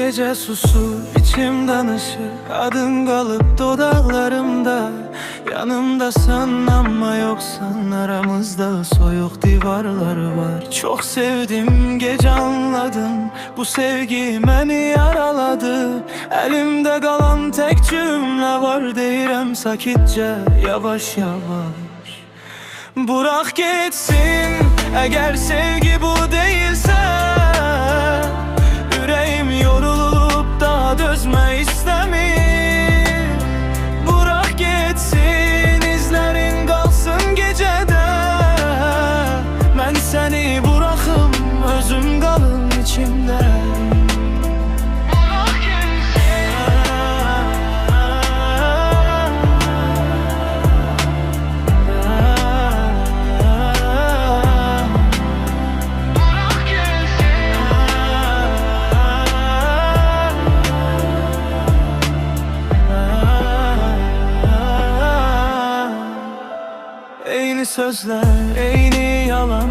gece susur, içim danışır. Adın kalıp dodaklarımda, yanımdasan ama yoksan. Aramızda soyuk divarlar var. Çok sevdim, gece anladım, bu sevgi beni yaraladı. Elimde kalan tek cümle var, deyirəm sakitçe, yavaş yavaş. Bırak gitsin, eğer sevgi bu değilse. Yüreğim yorulup da dözme istemir. Bırak gitsin, izlerin kalsın gecede. Ben seni bırakım, özüm kalın içimde. Eyni sözler, eyni yalan,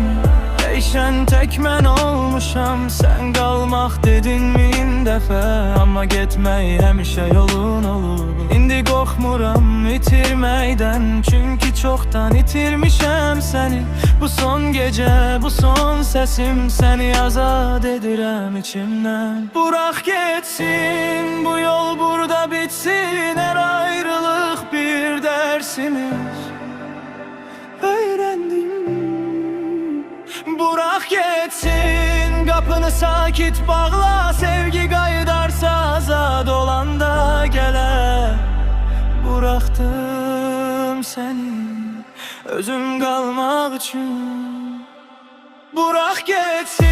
değişen tek mən olmuşam. Sen kalmak dedin min defa, ama gitmeyi həmişə yolun olur. İndi qorxmuram itirməkdən, çünkü çoktan itirmişəm seni. Bu son gece, bu son sesim, seni azad edirəm içimden. Bırak geçsin, bu yol burada bitsin. Her ayrılık bir dersimiz, öğrendim. Bırak geçsin, kapını sakit bağla. Sevgi qaydarsa azad olanda gələ. Bıraktım seni, özüm kalmak için. Bırak geçsin.